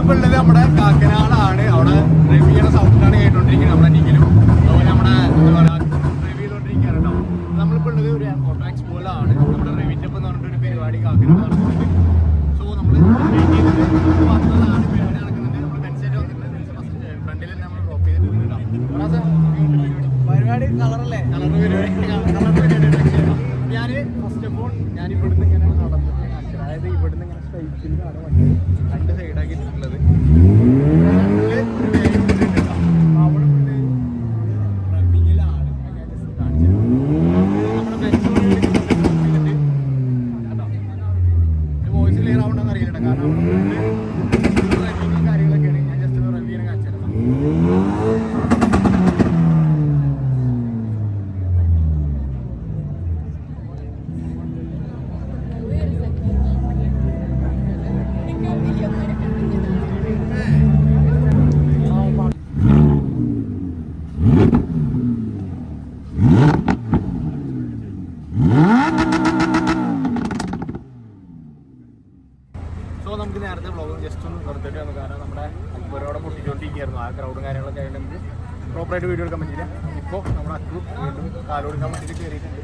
നമ്മളിപ്പോൾ ഉള്ളത് നമ്മുടെ കാക്കനാടാണ്. അവിടെ റിവ്യൂയുടെ സൗണ്ടാണ് കേട്ടോണ്ടിരിക്കുന്നത് നമ്മുടെ നിഖിലും. അതുപോലെ നമ്മുടെ എന്താ പറയുക റിവ്യൂ ചെയ്തോണ്ടിരിക്കുകയാണ് കേട്ടോ. നമ്മളിപ്പോൾ ഉള്ളത് ഒരു ഓട്ടോ എക്സ്പോയിലാണ്. നമ്മുടെ റിവ്യൂൻ്റെ ഇപ്പം എന്ന് പറഞ്ഞിട്ടൊരു പരിപാടി കാക്കനാട് നടക്കുന്നുണ്ട്. സോ നമ്മൾ വന്നതാണ്, പരിപാടി നടക്കുന്നുണ്ട്. നമ്മൾ ബെൻസായിട്ട് വന്നിട്ടുണ്ട്. ഫസ്റ്റ് ഫ്രണ്ടിൽ നമ്മൾ ഡ്രോപ്പ് ചെയ്തിട്ടുണ്ട് കേട്ടോ. പരിപാടി കളറല്ലേ, കളർ പരിപാടി. ഞാൻ ഫസ്റ്റ് ഓഫ് ഓൾ ഞാൻ ഇവിടുന്ന് ഇങ്ങനെ നടന്നിട്ട് കാണിച്ചത്. അതായത് ഇവിടുന്ന് ഇങ്ങനെ സ്ട്രൈറ്റിലാണ് വണ്ടി രണ്ട് സൈഡാക്കി ഇട്ടിട്ടുള്ളത്. അവിടെ റബ്ബിങ്ങിലാണ് ഞാൻ ജസ്റ്റ് കാണിച്ചത്. നമ്മുടെ ബെൻസ് വോയിസ് ക്ലിയർ ആവണമെന്ന് അറിയില്ല, കാരണം അവിടെ റബ്ബിങ്ങും കാര്യങ്ങളൊക്കെയാണ്. ഞാൻ ജസ്റ്റ് ഒന്ന് റബ്ബിങ്ങിനെ കാണിച്ചു തരാം. സോ നമുക്ക് നേരത്തെ വ്ളോഗ് ജസ്റ്റ് ഒന്ന് നിർത്തിയിട്ട് വന്നു, കാരണം നമ്മുടെ അക്ബറോടെ പൊട്ടിച്ചോണ്ടിരിക്കുകയായിരുന്നു. ആ ക്രൗഡും കാര്യങ്ങളൊക്കെ ആയിട്ട് നമുക്ക് പ്രോപ്പറായിട്ട് വീഡിയോ എടുക്കാൻ പറ്റില്ല. ഇപ്പോൾ നമ്മുടെ അക്ബർ വീണ്ടും കാലോടുക്കാൻ വേണ്ടിയിട്ട് കയറിയിട്ടുണ്ട്.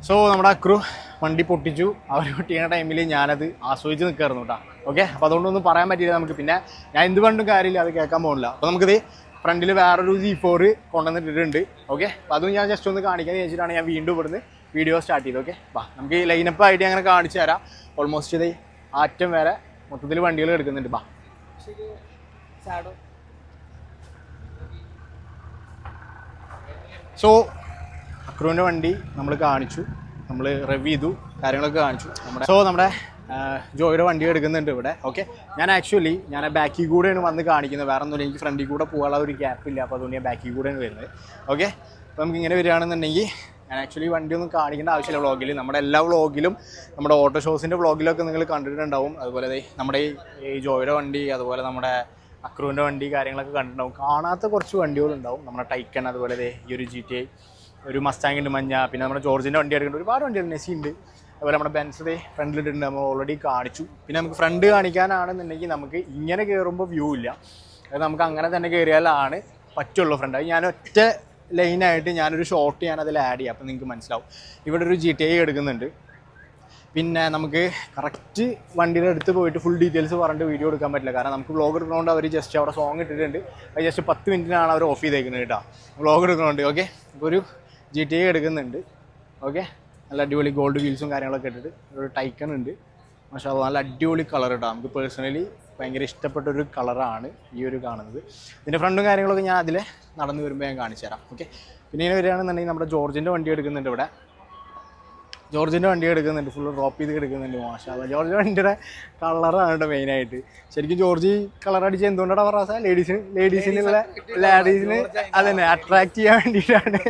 സോ നമ്മുടെ അക്രു വണ്ടി പൊട്ടിച്ചു. അവർ പൊട്ടിക്കുന്ന ടൈമിൽ ഞാനത് ആസ്വദിച്ച് നിൽക്കായിരുന്നു കേട്ടോ. ഓക്കെ, അപ്പോൾ അതുകൊണ്ടൊന്നും പറയാൻ പറ്റില്ല നമുക്ക്. പിന്നെ ഞാൻ എന്ത് കണ്ടും കാര്യമില്ല, അത് കേൾക്കാൻ പോകില്ല. അപ്പോൾ നമുക്കിത് ഫ്രണ്ടിൽ വേറൊരു G4 കൊണ്ടുവന്നിട്ടുണ്ട്. ഓക്കെ, അപ്പോൾ അതും ഞാൻ ജസ്റ്റ് ഒന്ന് കാണിക്കാൻ ചോദിച്ചിട്ടാണ് ഞാൻ വീണ്ടും ഇവിടുന്ന് വീഡിയോ സ്റ്റാർട്ട് ചെയ്തത്. ഓക്കെ, അപ്പോൾ നമുക്ക് ഈ ലൈനപ്പ് ആയിട്ട് അങ്ങനെ കാണിച്ചു തരാം. ഓൾമോസ്റ്റ് ഇത് ആറ്റം വരെ മൊത്തത്തിൽ വണ്ടികൾ എടുക്കുന്നുണ്ട്. ബാ സോ അക്രുവിൻ്റെ വണ്ടി നമ്മൾ കാണിച്ചു, നമ്മൾ റിവ്യൂ ചെയ്തു, കാര്യങ്ങളൊക്കെ കാണിച്ചു. നമ്മുടെ ജോയുടെ വണ്ടി എടുക്കുന്നുണ്ട് ഇവിടെ. ഓക്കെ, ഞാൻ ബാക്കിൽ കൂടെയാണ് വന്ന് കാണിക്കുന്നത്. വേറെ ഒന്നുമില്ല, എനിക്ക് ഫ്രണ്ടിൽ കൂടെ പോകാനുള്ള ഒരു ഗ്യാപ്പില്ല. അപ്പോൾ അതുകൊണ്ട് ഞാൻ ബാക്കിൽ കൂടെയാണ് വരുന്നത്. ഓക്കെ, അപ്പോൾ നമുക്ക് ഇങ്ങനെ വരികയാണെന്നുണ്ടെങ്കിൽ ഞാൻ വണ്ടി ഒന്നും കാണിക്കേണ്ട ആവശ്യമില്ല വ്ളോഗിൽ. നമ്മുടെ എല്ലാ വ്ളോഗിലും, നമ്മുടെ ഓട്ടോ ഷോസിൻ്റെ വ്ളോഗിലൊക്കെ നിങ്ങൾ കണ്ടിട്ടുണ്ടാവും. അതുപോലെ നമ്മുടെ ഈ ജോയുടെ വണ്ടി, അതുപോലെ നമ്മുടെ അക്രുവിൻ്റെ വണ്ടി കാര്യങ്ങളൊക്കെ കണ്ടിട്ടുണ്ടാവും. കാണാത്ത കുറച്ച് വണ്ടികളുണ്ടാവും. നമ്മുടെ ടൈക്കൺ, അതുപോലെ ഈ ഒരു GTA, ഒരു മസ്റ്റാങ് ഉണ്ട് മഞ്ഞ, പിന്നെ നമ്മുടെ ജോർജിൻ്റെ വണ്ടി എടുക്കുന്നുണ്ട്. ഒരുപാട് വണ്ടികൾ നെസി ഉണ്ട്. അതുപോലെ നമ്മുടെ ബെൻസ് ഫ്രണ്ടിലിട്ടുണ്ട്, നമ്മൾ ഓൾറെഡി കാണിച്ചു. പിന്നെ നമുക്ക് ഫ്രണ്ട് കാണിക്കാനാണെന്നുണ്ടെങ്കിൽ നമുക്ക് ഇങ്ങനെ കയറുമ്പോൾ വ്യൂ ഇല്ല, അത് നമുക്ക് അങ്ങനെ തന്നെ കയറിയാലാണ് പറ്റുള്ളൂ ഫ്രണ്ട്. അത് ഞാൻ ഒറ്റ ലൈനായിട്ട് ഞാനൊരു ഷോർട്ട് അതിൽ ആഡ് ചെയ്യാം, അപ്പോൾ നിങ്ങൾക്ക് മനസ്സിലാവും. ഇവിടെ ഒരു GTA എടുക്കുന്നുണ്ട്. പിന്നെ നമുക്ക് കറക്റ്റ് വണ്ടിയുടെ അടുത്ത് പോയിട്ട് ഫുൾ ഡീറ്റെയിൽസ് പറഞ്ഞിട്ട് വീഡിയോ എടുക്കാൻ പറ്റില്ല, കാരണം നമുക്ക് വ്ളോഗ് എടുക്കുന്നതുകൊണ്ട് അവർ ജസ്റ്റ് അവിടെ സോങ് ഇട്ടിട്ടുണ്ട്. അത് ജസ്റ്റ് 10 മിനിറ്റിനാണ് അവർ ഓഫ് ചെയ്തേക്കുന്നത് കേട്ടോ, വ്ളോഗ് എടുക്കുന്നുണ്ട്. ഓക്കെ, അപ്പോൾ ഒരു GTA എടുക്കുന്നുണ്ട്. ഓക്കെ, നല്ല അടിപൊളി ഗോൾഡ് വീൽസും കാര്യങ്ങളൊക്കെ ഇട്ടിട്ട് ഒരു ടൈക്കൺ ഉണ്ട്. പക്ഷേ അത് നല്ല അടിപൊളി കളർ കേട്ടോ. നമുക്ക് പേഴ്സണലി ഭയങ്കര ഇഷ്ടപ്പെട്ടൊരു കളറാണ് ഈ ഒരു കാണുന്നത്. ഇതിൻ്റെ ഫ്രണ്ടും കാര്യങ്ങളൊക്കെ ഞാൻ അതിൽ നടന്നു വരുമ്പോൾ ഞാൻ കാണിച്ചു തരാം. ഓക്കെ, പിന്നെ ഇങ്ങനെ വരികയാണെന്നുണ്ടെങ്കിൽ നമ്മുടെ ജോർജിൻ്റെ വണ്ടി എടുക്കുന്നുണ്ട് ഇവിടെ. ജോർജിൻ്റെ വണ്ടി എടുക്കുന്നുണ്ട്, ഫുൾ ഡ്രോപ്പ് ചെയ്ത് എടുക്കുന്നുണ്ട്. മാഷാഅല്ലാഹ്, ജോർജിൻ്റെ വണ്ടിയുടെ കളറാണ് കേട്ടോ മെയിനായിട്ട്. ശരിക്കും ജോർജ് കളർ അടിച്ച് എന്തുകൊണ്ടാണ് പറയാ, ലേഡീസിന് അതന്നെ അട്രാക്ട് ചെയ്യാൻ വേണ്ടിയിട്ടാണ്.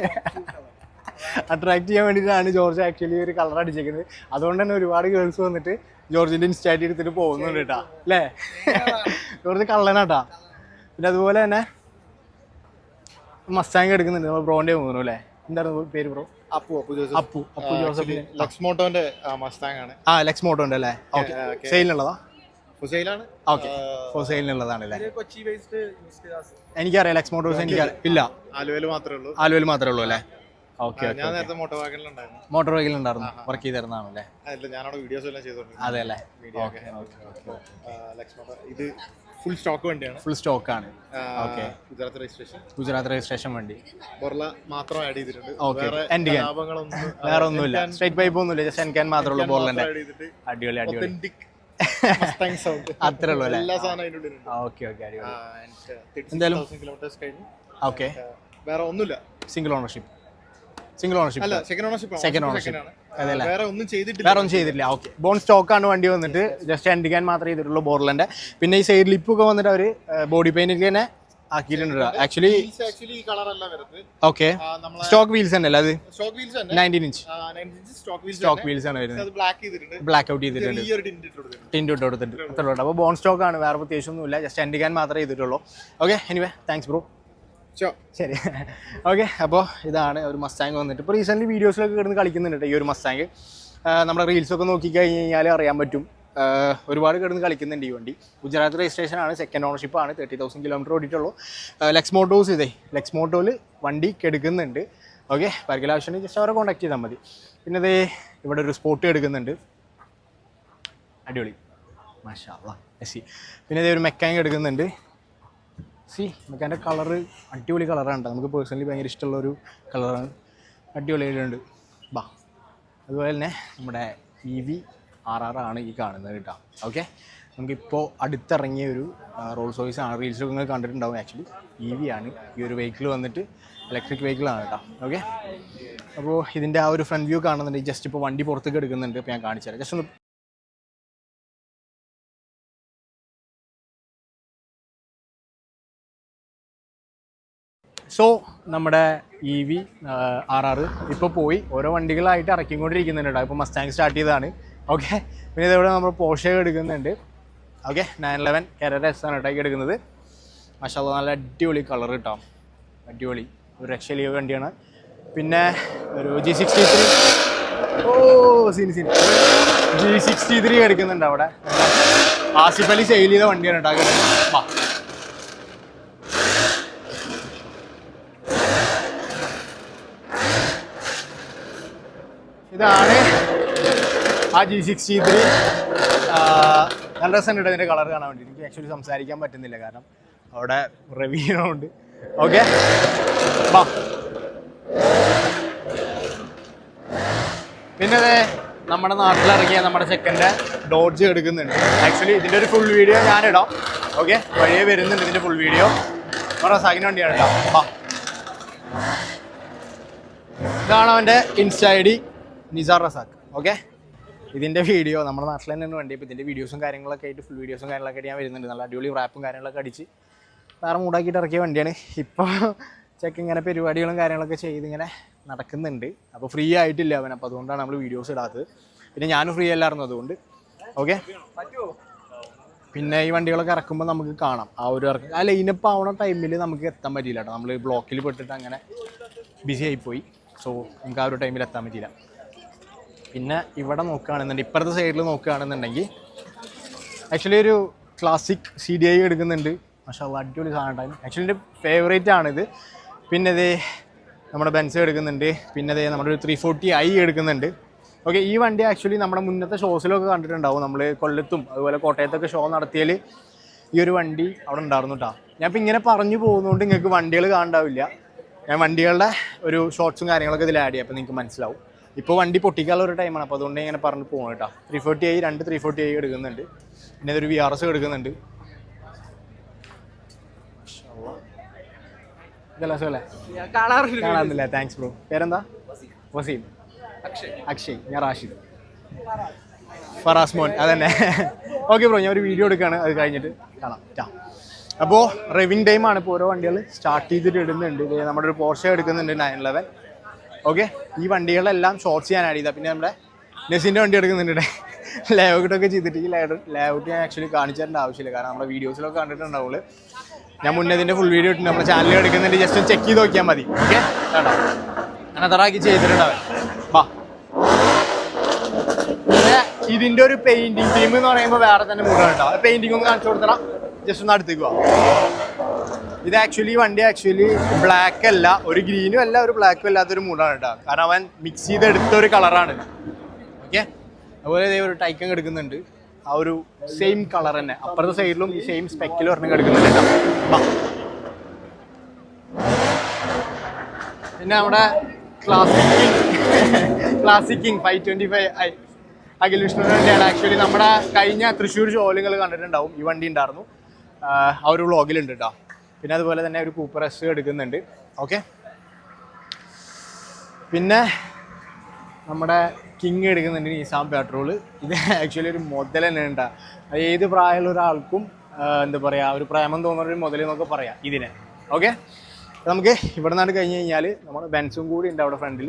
അട്രാക്ട് ചെയ്യാൻ വേണ്ടിയിട്ടാണ് ജോർജ് ആക്ച്വലി ഒരു കളർ അടിച്ചേക്കുന്നത്. അതുകൊണ്ട് തന്നെ ഒരുപാട് ഗേൾസ് വന്നിട്ട് ജോർജിൻ്റെ ഇൻസ്റ്റാറ്റി എടുത്തിട്ട് പോകുന്നുണ്ട് കേട്ടാ അല്ലേ? ജോർജ് കള്ളനാട്ടാ. പിന്നെ അതുപോലെ തന്നെ മസ്റ്റാങ് എടുക്കുന്നുണ്ട് നമ്മൾ ബ്രോൻ്റെ തോന്നുന്നു അല്ലേ? എന്തായിരുന്നു പേര് ബ്രോ? അപ്പു ജോസഫ്. അപ്പു ജോസഫ് ലക്സ്മോട്ടോന്റെ മസ്താങ് ആണ്. ലെക്സ് മോട്ടോന്റെ അല്ലേ? ഓക്കെ. സെയിലിനുള്ളതാ? ഫുസൈലാണ്. ഓക്കെ, ഫോർ സെയിലിനുള്ളതാണല്ലേ? എനിക്കറിയാം ലെക്സ് മോട്ടോഴ്സ്. എനിക്കറിയാം. ഇല്ല, ആലുവയിൽ മാത്രമേ ഉള്ളൂ. ആലുവയിൽ മാത്രമേ ഉള്ളൂ അല്ലേ? ഓക്കെ. ഞാൻ നേരത്തെ മോട്ടോർ വാഗണിലുണ്ടായിരുന്നു. മോട്ടോർ വെഹിക്കിൾ ഉണ്ടായിരുന്നു, വർക്ക് ചെയ്തിരുന്നതാണല്ലേ? ഞാനവിടെ വീഡിയോസ് എല്ലാം ചെയ്തോണ്ടിരുന്നു. അതെ അല്ലേ? ഇത് ഫുൾ സ്റ്റോക്ക് വണ്ടിയാണ്. ഫുൾ സ്റ്റോക്ക് ആണ്. ഓക്കെ. ഗുജറാത്ത് രജിസ്ട്രേഷൻ വണ്ടി. ബൊർല മാത്രം ആഡ് ചെയ്തിട്ടുണ്ട്. ഓക്കെ. വേറെ ഒന്നുമില്ല, സ്ട്രൈറ്റ് പൈപ്പ് ഒന്നുമില്ല, ജസ്റ്റ് എൻകാൻ മാത്രമേ ഉള്ളൂ ബോർലന്റെ. അടിപൊളി അടിപൊളി. അത്രേ ഉള്ളൂ അല്ലേ? ഓക്കെ ഓക്കെ, അടിപൊളി. എന്തായാലും ഓക്കെ. വേറെ ഒന്നുമില്ല. സിംഗിൾ ഓണർഷിപ്പ് അല്ല, സെക്കൻഡ് ഓണർഷിപ്പ് അതല്ലേ? വേറെ ഒന്നും ചെയ്തിട്ടില്ല. ഓക്കെ. ബോൺ സ്റ്റോക്ക് ആണ് വണ്ടി വന്നിട്ട്, ജസ്റ്റ് എൻഡിക്കാൻ മാത്രമേ ചെയ്തിട്ടുള്ളൂ ബോർലന്റെ. പിന്നെ ഈ സൈഡ് ലിപ്പ് ഒക്കെ വന്നിട്ട് അവര് ബോഡി പെയിന്റ് തന്നെ ആക്കിയിട്ടുണ്ട് ആക്ച്വലി. ഓക്കെ. സ്റ്റോക്ക് വീൽസ് തന്നെ അല്ലേ അത്? 19 ഇഞ്ച് സ്റ്റോക്ക് വീൽസ് ആണ് വരുന്നത്. ബ്ലാക്ക് ഔട്ട് ചെയ്തിട്ടുണ്ട്, ടിൻറ്റ് ഇട്ട് കൊടുത്തിട്ട് അത്രയുള്ളൂ. അപ്പോൾ ബോൺ സ്റ്റോക്ക് ആണ്, വേറെ പ്രത്യേകിച്ചൊന്നുമില്ല, ജസ്റ്റ് എൻഡിക്കാൻ മാത്രമേ ചെയ്തിട്ടുള്ളൂ. ഓക്കെ. Anyway thanks bro. ശരി. ഓക്കെ. അപ്പോൾ ഇതാണ് ഒരു മസ്റ്റാങ് വന്നിട്ട്. ഇപ്പോൾ റീസെൻ്റ് വീഡിയോസിലൊക്കെ കിടന്ന് കളിക്കുന്നുണ്ട് ഈ ഒരു മസ്റ്റാങ്. നമ്മുടെ റീൽസൊക്കെ നോക്കി കഴിഞ്ഞാൽ അറിയാൻ പറ്റും, ഒരുപാട് കിടന്ന് കളിക്കുന്നുണ്ട് ഈ വണ്ടി. ഗുജറാത്ത് രജിസ്ട്രേഷനാണ്, സെക്കൻഡ് ഓണർഷിപ്പാണ്, 30,000 കിലോമീറ്റർ ഓടിയിട്ടുള്ളൂ. ലെക്സ് മോട്ടോസ് ലെക്സ് മോട്ടോയിൽ വണ്ടി എടുക്കുന്നുണ്ട്. ഓക്കെ. പരിക്കൽ ആവശ്യമുണ്ടെങ്കിൽ ജസ്റ്റ് അവരെ കോൺടാക്ട് ചെയ്താൽ മതി. പിന്നെ ഇത് ഇവിടെ ഒരു സ്പോട്ട് എടുക്കുന്നുണ്ട്, അടിപൊളി, മാഷാ അല്ലാഹ്. എസ്. പിന്നെ ഇതേ ഒരു മെക്കാനിക് എടുക്കുന്നുണ്ട്. മെക്കാൻ്റെ കളറ് അടിപൊളി കളറാണ്, നമുക്ക് പേഴ്സണലി ഭയങ്കര ഇഷ്ടമുള്ളൊരു കളറാണ്, അടിപൊളിയായിട്ടുണ്ട്. ബാ. അതുപോലെ തന്നെ നമ്മുടെ EV-RR ആണ് ഈ കാണുന്നത് കേട്ടോ. ഓക്കെ. നമുക്കിപ്പോൾ അടുത്തിറങ്ങിയ ഒരു റോൾസ് റോയ്സ് ആണ്, റീൽസൊക്കെ നിങ്ങൾ കണ്ടിട്ടുണ്ടാവും. ആക്ച്വലി EV ആണ് ഈ ഒരു വെഹിക്കിൾ വന്നിട്ട്, ഇലക്ട്രിക് വെഹിക്കിളാണ് കേട്ടോ. ഓക്കെ. അപ്പോൾ ഇതിൻ്റെ ആ ഒരു ഫ്രണ്ട് വ്യൂ കാണുന്നുണ്ട്. ജസ്റ്റ് ഇപ്പോൾ വണ്ടി പുറത്തേക്ക് എടുക്കുന്നുണ്ട്, ഇപ്പോൾ ഞാൻ കാണിച്ചു തരാം. ജസ്റ്റ് ഒന്ന് സോ നമ്മുടെ EV-RR ഇപ്പോൾ പോയി ഓരോ വണ്ടികളായിട്ട് ഇറക്കിക്കൊണ്ടിരിക്കുന്നുണ്ട് കേട്ടോ. ഇപ്പോൾ മസ്റ്റാങ് സ്റ്റാർട്ട് ചെയ്തതാണ്. ഓക്കെ. പിന്നെ ഇതേപോലെ നമ്മൾ പോർഷെ എടുക്കുന്നുണ്ട്. ഓക്കെ. 911 Carrera S ആണ് കേട്ടോ എടുക്കുന്നത്. മാഷാ അല്ലാഹ്, നല്ല അടിപൊളി കളർ കിട്ടാം, അടിപൊളി ഒരു രക്ഷയിലെ വണ്ടിയാണ്. പിന്നെ ഒരു G63 G63 എടുക്കുന്നുണ്ട് അവിടെ. ആസിഫ് അലി സെയിൽ ചെയ്ത വണ്ടിയാണ് കേട്ടോ. ഇതാണ് ആ G63. നല്ല രസമുണ്ട് ഇതിൻ്റെ കളർ കാണാൻ വേണ്ടി. എനിക്ക് ആക്ച്വലി സംസാരിക്കാൻ പറ്റുന്നില്ല, കാരണം അവിടെ റിവ്യൂ ഉണ്ട്. ഓക്കെ. പിന്നെ നമ്മുടെ നാട്ടിലിറങ്ങിയ നമ്മുടെ ചെക്കൻ്റെ ഡോഡ്ജ് എടുക്കുന്നുണ്ട്. ആക്ച്വലി ഇതിൻ്റെ ഒരു ഫുൾ വീഡിയോ ഞാനിടാം. ഓക്കെ. വഴിയേ വരുന്നുണ്ട് ഇതിൻ്റെ ഫുൾ വീഡിയോ. റസാഖിന് വണ്ടിയാണ് കേട്ടോ. ഇതാണ് അവൻ്റെ insta ID, Nisar Razak. Okay. ഇതിൻ്റെ വീഡിയോ നമ്മുടെ നാട്ടിൽ തന്നെയാണ് വണ്ടി. ഇപ്പോൾ ഇതിൻ്റെ വീഡിയോസും കാര്യങ്ങളൊക്കെ ആയിട്ട്, ഫുൾ വീഡിയോസും കാര്യങ്ങളൊക്കെ ആയിട്ട് ഞാൻ വരുന്നുണ്ട്. നല്ല അടിപൊളി റാപ്പും കാര്യങ്ങളൊക്കെ അടിച്ച് വേറെ മൂടാക്കിയിട്ട് ഇറക്കിയ വണ്ടിയാണ്. ഇപ്പോൾ ചെക്ക് ഇങ്ങനെ പരിപാടികളും കാര്യങ്ങളൊക്കെ ചെയ്ത് ഇങ്ങനെ നടക്കുന്നുണ്ട്. അപ്പോൾ ഫ്രീ ആയിട്ടില്ല അവൻ, അപ്പോൾ അതുകൊണ്ടാണ് നമ്മൾ വീഡിയോസ് ഇടാത്തത്. പിന്നെ ഞാനും ഫ്രീ അല്ലായിരുന്നു അതുകൊണ്ട്. ഓക്കെ. പിന്നെ ഈ വണ്ടികളൊക്കെ ഇറക്കുമ്പോൾ നമുക്ക് കാണാം ആ ഒരു ആ ലൈനപ്പ് ആവുന്ന ടൈമിൽ നമുക്ക് എത്താൻ പറ്റിയില്ല കേട്ടോ. നമ്മൾ ബ്ലോക്കിൽ പെട്ടിട്ട് അങ്ങനെ ബിസി ആയിപ്പോയി. സോ നമുക്ക് ആ ഒരു ടൈമിൽ എത്താൻ പറ്റിയില്ല. പിന്നെ ഇവിടെ നോക്കുകയാണെന്നുണ്ടെങ്കിൽ, ഇപ്പുറത്തെ സൈഡിൽ നോക്കുകയാണെന്നുണ്ടെങ്കിൽ ആക്ച്വലി ഒരു ക്ലാസിക് CDI എടുക്കുന്നുണ്ട്. മാഷാ അല്ലാഹ്, അടിപൊളി സാധനം ടൈം. ആക്ച്വലി എൻ്റെ ഫേവറേറ്റ് ആണിത്. പിന്നെ ഇത് നമ്മുടെ ബെൻസ് എടുക്കുന്നുണ്ട്. പിന്നെ ഇത് നമ്മുടെ ഒരു 340i എടുക്കുന്നുണ്ട്. ഓക്കെ. ഈ വണ്ടി ആക്ച്വലി നമ്മുടെ മുന്നത്തെ ഷോസിലൊക്കെ കണ്ടിട്ടുണ്ടാവും. നമ്മൾ കൊല്ലത്തും അതുപോലെ കോട്ടയത്തൊക്കെ ഷോ നടത്തിയാൽ ഈ ഒരു വണ്ടി അവിടെ ഉണ്ടായിരുന്നു കേട്ടോ. ഞാൻ ഇപ്പം ഇങ്ങനെ പറഞ്ഞു പോകുന്നതുകൊണ്ട് നിങ്ങൾക്ക് വണ്ടികൾ കാണാണ്ടാവില്ല. ഞാൻ വണ്ടികളുടെ ഒരു ഷോർട്സും കാര്യങ്ങളൊക്കെ ഇതിൽ ആഡ് ചെയ്യാം, അപ്പോൾ നിങ്ങൾക്ക് മനസ്സിലാവും. ഇപ്പോൾ വണ്ടി പൊട്ടിക്കാനുള്ള ഒരു ടൈമാണ്, അപ്പോൾ അതുകൊണ്ട് ഇങ്ങനെ പറഞ്ഞ് പോകണം കേട്ടോ. 340i 340i എടുക്കുന്നുണ്ട്. പിന്നെ ഇതൊരു VRS എടുക്കുന്നുണ്ട്. ഇതല്ല സുഖല്ലേ? കാണാറില്ല. Thanks bro. പേരെന്താ? വസീം. അക്ഷയ്. ഞാൻ റാഷിദ്. ഫറാസ് മോൻ അതന്നെ. ഓക്കെ ബ്രോ, ഞാൻ ഒരു വീഡിയോ എടുക്കുകയാണ്, അത് കഴിഞ്ഞിട്ട് കാണാം. അപ്പോൾ റെവിങ് ടൈമാണ്. ഇപ്പോൾ ഓരോ വണ്ടികൾ സ്റ്റാർട്ട് ചെയ്തിട്ട് ഇടുന്നുണ്ട്. നമ്മുടെ ഒരു പോർഷെ എടുക്കുന്നുണ്ട് 911. ഓക്കെ. ഈ വണ്ടികളെല്ലാം ഷോർട്സ് ചെയ്യാൻ ആഡ് ചെയ്താൽ പിന്നെ നമ്മുടെ നെസിൻ്റെ വണ്ടി എടുക്കുന്നുണ്ട് ലേഔട്ടൊക്കെ ചെയ്തിട്ട് ഈ ലേഔട്ട് ഞാൻ ആക്ച്വലി കാണിച്ചു തരേണ്ട ആവശ്യമില്ല, കാരണം നമ്മുടെ വീഡിയോസിലൊക്കെ കണ്ടിട്ടുണ്ടാവുള്ളൂ. ഞാൻ മുന്നേ ഇതിൻ്റെ ഫുൾ വീഡിയോ ഇട്ട് നമ്മുടെ ചാനലിൽ എടുക്കുന്നുണ്ട്, ജസ്റ്റ് ഒന്ന് ചെക്ക് ചെയ്ത് നോക്കിയാൽ മതി. ഓക്കെ, കേട്ടോ ഞാൻ അതാക്കി ചെയ്തിട്ടുണ്ടാവും. വാ, പിന്നെ ഇതിൻ്റെ ഒരു പെയിൻറ്റിങ് ടീം എന്ന് പറയുമ്പോൾ വേറെ തന്നെ മൂടാണ് കേട്ടോ. പെയിൻറ്റിങ് ഒന്ന് കാണിച്ചു കൊടുത്തടാ, ജസ്റ്റ് ഒന്ന് അടുത്തേക്ക് പോവാം. ഇത് ആക്ച്വലി വണ്ടി ആക്ച്വലി ബ്ലാക്ക് അല്ല, ഒരു ഗ്രീനും അല്ല ഒരു ബ്ലാക്കും അല്ലാത്തൊരു മൂടാണ് കേട്ടോ, കാരണം അവൻ മിക്സ് ചെയ്തെടുത്തൊരു കളറാണ്. ഓക്കെ, അതുപോലെ ഇതേ ഒരു ടൈക്കൻ എടുക്കുന്നുണ്ട്, ആ ഒരു സെയിം കളർ തന്നെ അപ്പുറത്തെ സൈഡിലും ഈ സെയിം സ്പെക്കിൽ ഒരെണ്ണം എടുക്കുന്നുണ്ട് കേട്ടോ. പിന്നെ നമ്മുടെ ക്ലാസിക് കിങ് 525 അഖിൽ വിഷ്ണുവിൻ്റെ വണ്ടിയാണ്. ആക്ച്വലി നമ്മുടെ കഴിഞ്ഞ തൃശ്ശൂർ ഷോലുകൾ കണ്ടിട്ടുണ്ടാവും, ഈ വണ്ടി ഉണ്ടായിരുന്നു, ആ ഒരു വ്ളോഗിലുണ്ട് കേട്ടോ. പിന്നെ അതുപോലെ തന്നെ ഒരു കൂപ്പർ എസ് എടുക്കുന്നുണ്ട്. ഓക്കെ, പിന്നെ നമ്മുടെ കിങ് എടുക്കുന്നുണ്ട്, നിസാം പെട്രോള്. ഇത് ആക്ച്വലി ഒരു മുതൽ തന്നെ ഉണ്ടാ, ഏത് പ്രായമുള്ള ഒരാൾക്കും എന്താ പറയുക ഒരു പ്രേമം തോന്നുന്ന ഒരു മുതൽ എന്നൊക്കെ പറയാം ഇതിനെ. ഓക്കെ, നമുക്ക് ഇവിടെ നിന്നാണ് കഴിഞ്ഞ് കഴിഞ്ഞാൽ നമ്മുടെ ബെൻസും കൂടി ഉണ്ട് അവിടെ ഫ്രണ്ടിൽ.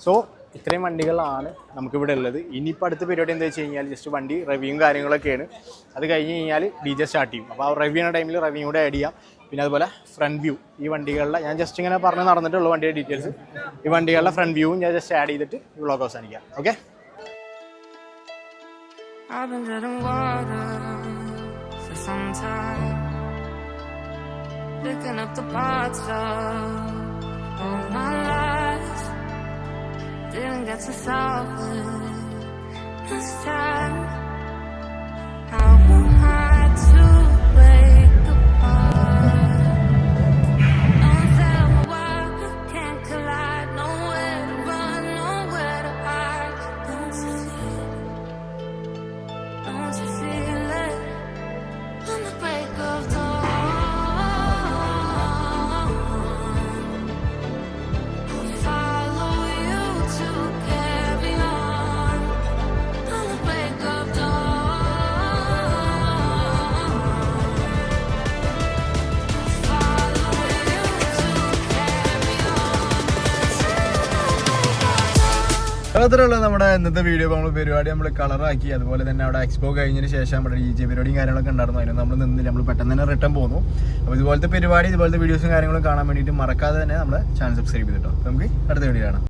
സോ ഇത്രയും വണ്ടികളാണ് നമുക്കിവിടെ ഉള്ളത്. ഇനിയിപ്പോൾ അടുത്ത പരിപാടി എന്താ വെച്ച് കഴിഞ്ഞാൽ ജസ്റ്റ് വണ്ടി റിവ്യൂവും കാര്യങ്ങളൊക്കെയാണ്. അത് കഴിഞ്ഞ് കഴിഞ്ഞാൽ DJ സ്റ്റാർട്ട് ചെയ്യും. അപ്പോൾ ആ റിവ്യൂ ചെയ്യുന്ന ടൈമിൽ റിവ്യൂ കൂടെ ആഡ് ചെയ്യാം. പിന്നെ അതുപോലെ ഫ്രണ്ട് വ്യൂ, ഈ വണ്ടികളുടെ ഞാൻ ജസ്റ്റ് ഇങ്ങനെ പറഞ്ഞ് നടന്നിട്ടുള്ളൂ വണ്ടിയുടെ ഡീറ്റെയിൽസ്. ഈ വണ്ടികളുടെ ഫ്രണ്ട് വ്യൂവും ഞാൻ ജസ്റ്റ് ആഡ് ചെയ്തിട്ട് വ്ളോഗ് അവസാനിക്കാം. Okay, picking up the parts of all my life, didn't get to solve it this time. How am I to break apart? Don't tell me why we can't collide. Nowhere to run, nowhere to hide. Don't you feel it? On the break of dawn, അത്രയുള്ള നമ്മുടെ ഇന്നത്തെ video. നമ്മൾ പരിപാടി നമ്മൾ കളറാക്കി, അതുപോലെ തന്നെ അവിടെ expo കഴിഞ്ഞതിന് ശേഷം നമ്മുടെ DJ പരിപാടിയും കാര്യങ്ങളൊക്കെ ഉണ്ടായിരുന്നു. അതിന് നമ്മൾ നിന്നില്ല, നമ്മൾ പെട്ടെന്ന് തന്നെ റിട്ടേൺ പോകുന്നു. അപ്പോൾ ഇതുപോലത്തെ പരിപാടി, ഇതുപോലത്തെ വീഡിയോസും കാര്യങ്ങളും കാണാൻ വേണ്ടിയിട്ട് മറക്കാതെ തന്നെ നമ്മുടെ ചാനൽ സബ്സ്ക്രൈബ് ചെയ്തിട്ടോ. നമുക്ക് അടുത്ത വീഡിയോ കാണാം.